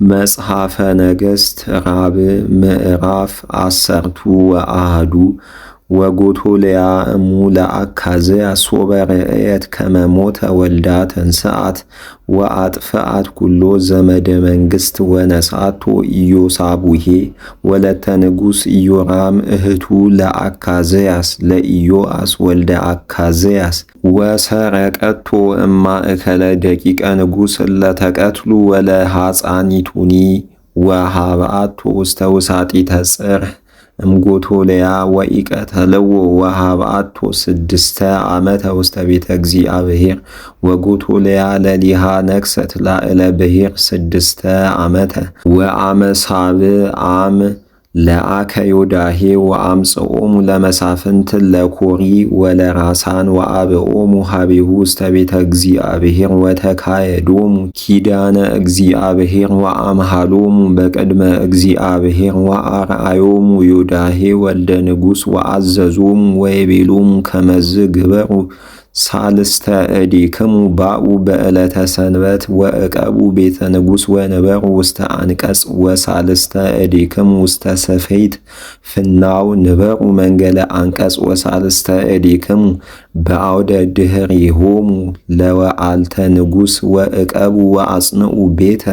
መጽሐፈ ነገሥት ራብዕ ምዕራፍ 10 ወጎቶልያ እሙ ለአካዝያስ ሶበርዕየት ከመ ሞተ ወልዳ ተንሥአት ወአጥፍአት ኩሎ ዘመደ መንግሥት ወነሣቶ ኢዮሳቡሄ ወለተ ንጉሥ ኢዮራም እህቱ ለአካዝያስ ለኢዮአስ ወልደ አካዝያስ ወሰረቀቶ እማእከለ ደቂቀ ንጉሥ ለተቀትሉ ወለሐፃኒቱኒ ወሃብአቶ ውስተ ውሳጢተ ጽርሕ እምጎቶልያ ወኢቀተለዎ ወሃብአቶ 6 ዓመተ ውስተ ቤተ እግዚአብሔር ወጎቶልያ ለሊሃ ነግሠት ላዕለ ብሔር 6 ዓመተ ወአመ ሳብዕ ዓም ለአከ ዮዳሄ ወአምጽኦሙ ለመሳፍንት ለኮሪ ወለራሳን ወአብኦሙ ሀቤሁ ውስተ ቤተ እግዚአብሔር ወተካየዶሙ ኪዳነ እግዚአብሔር ወአምሃሎሙ በቅድመ እግዚአብሔር ወአርአዮሙ ዮዳሄ ወልደ ንጉሥ ወአዘዞሙ ወይቤሎሙ ከመዝ ግበሩ ሳልስተ እዴክሙ ባኡ በዕለተ ሰንበት ወእቀቡ ቤተ ንጉሥ ወንበሩ ውስተ አንቀጽ ወሳልስተ እዴክሙ ውስተ ሰፌት ፍናው ንበሩ መንገለ አንቀጽ ወሳልስተ እዴክሙ በአውደ ድኅሬሆሙ ለወአልተ ንጉሥ ወእቀቡ ወአጽንዑ ቤተ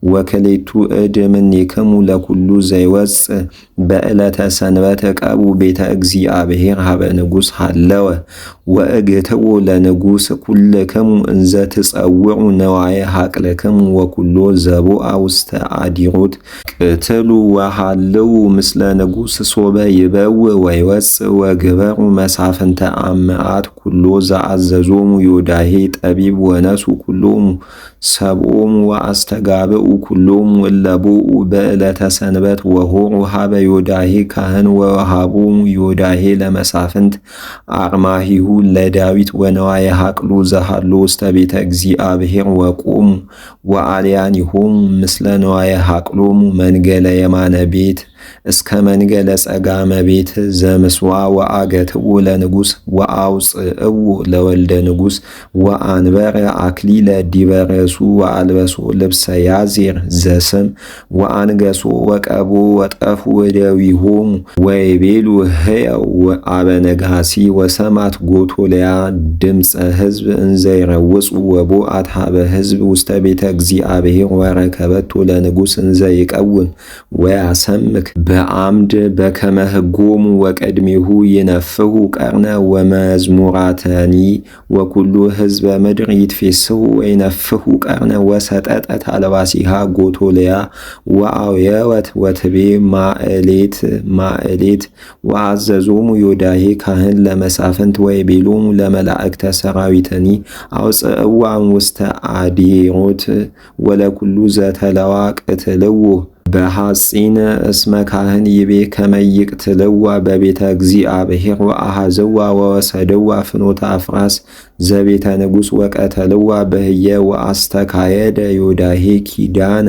ወክሌቱ እድ እምኔክሙ ለኩሉ ዘይወፅእ በዕለተ ሰንበት እቀቡ ቤተ እግዚአብሔር ሀበ ንጉሥ ሃለወ ወእግትዎ ለንጉሥ ኩልክሙ እንዘ ትጸውዑ ነዋየ ሀቅልክሙ ወኩሎ ዘቦአ ውስተ አዲሮት ቅትሉ ወሃልዉ ምስለ ንጉሥ ሶበ ይበውእ ወይወፅእ ወግበሩ መሳፍንተ አምዓት ኩሎ ዘአዘዞሙ ዮዳሄ ጠቢብ ወነሱ ኩሎሙ ሰብኦሙ ወአስተጋብኡ ኩሎሙ እለቦኡ በዕለተ ሰንበት ወሆሩ ሀበ ዮዳሄ ካህን ወወሃቦሙ ዮዳሄ ለመሳፍንት አርማሂሁ ለዳዊት ወነዋየ ሀቅሉ ዘሃሎ ውስተ ቤተ እግዚአብሔር ወቆሙ ወአልያኒሆሙ ምስለ ነዋየ ሀቅሎሙ መንገለ የማነ ቤት እስከ መንገለ ጸጋመ ቤት ዘምስዋ ወአገትዎ ለንጉሥ ወአውፅእዎ ለወልደ ንጉሥ ወአንበረ አክሊለ ዲበ ርእሱ ወአልበሶ ልብሰ ያዜር ዘስም ወአንገሶ ወቀቦ ወጠፉ እደዊሆሙ ወይቤሉ ሕያው አበነጋሲ ወሰማት ጎቶልያ ድምፀ ሕዝብ እንዘ ይረውፁ ወቦአት ሀበ ሕዝብ ውስተ ቤተ እግዚአብሔር ወረከበቶ ለንጉሥ እንዘ ይቀውም ወያሰምክ በአምድ በከመ ሕጎሙ ወቀድሜሁ ይነፍሁ ቀርነ ወመዝሙራተኒ ወኩሉ ሕዝበ ምድር ይትፌስሑ ወይነፍሁ ቀርነ ወሰጠጠት አልባሲሃ ጎቶልያ ወአውየወት ወትቤ ማዕሌት ወአዘዞሙ ዮዳሄ ካህን ለመሳፍንት ወይቤሎሙ ለመላእክተ ሰራዊትኒ አውፅእዋ ውስተ አዲሮት ወለኩሉ ዘተለዋ ቅትልዎ በሐጺን እስመ ካህን ይቤ ከመይቅትልዋ በቤተ እግዚአብሔር ወአሐዘዋ ወወሰደዋ ፍኖተ አፍራስ ዘቤተ ንጉሥ ወቀተልዋ በህየ ወአስተካየደ ዮዳሄ ኪዳነ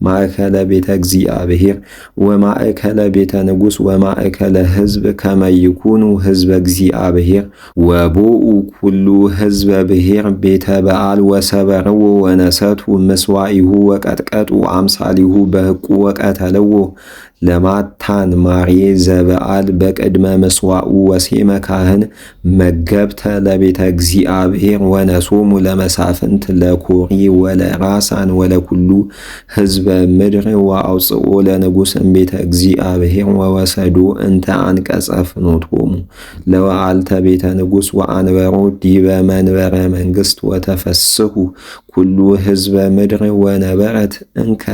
ማእከለ ቤተ እግዚአብሔር ወማእከለ ቤተ ንጉሥ ወማእከለ ሕዝብ ከመይኩኑ ሕዝበ እግዚአብሔር ወቦኡ ኩሉ ሕዝበ ብሔር ቤተ በዓል ወሰበርዎ ወነሰቱ ምስዋኢሁ ወቀጥቀጡ አምሳሊሁ በሕቁ ወቀተልዎ ለማታን ማርዬ ዘበዓል በቅድመ መስዋኡ ወሴመ ካህን መገብተ ለቤተ እግዚአብሔር ወነሶሙ ለመሳፍንት ለኮሪ ወለራሳን ወለኩሉ ሕዝበ ምድር ወአውፅኦ ለንጉሥ እምቤተ እግዚአብሔር ወወሰዶ እንተ አንቀጸ ፍኖቶሙ ለወአልተ ቤተ ንጉሥ ወአንበሮ ዲበ መንበረ መንግሥት ወተፈስሑ ኩሉ ሕዝበ ምድር ወነበረት እንከ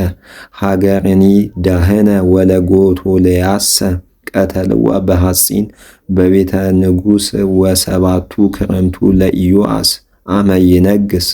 ሀገርኒ ዳህነ ወለጎቶልያሰ ቀተልዋ በሐጺን በቤተ ንጉሥ ወሰባቱ ክረምቱ ለኢዮአስ አመ ይነግስ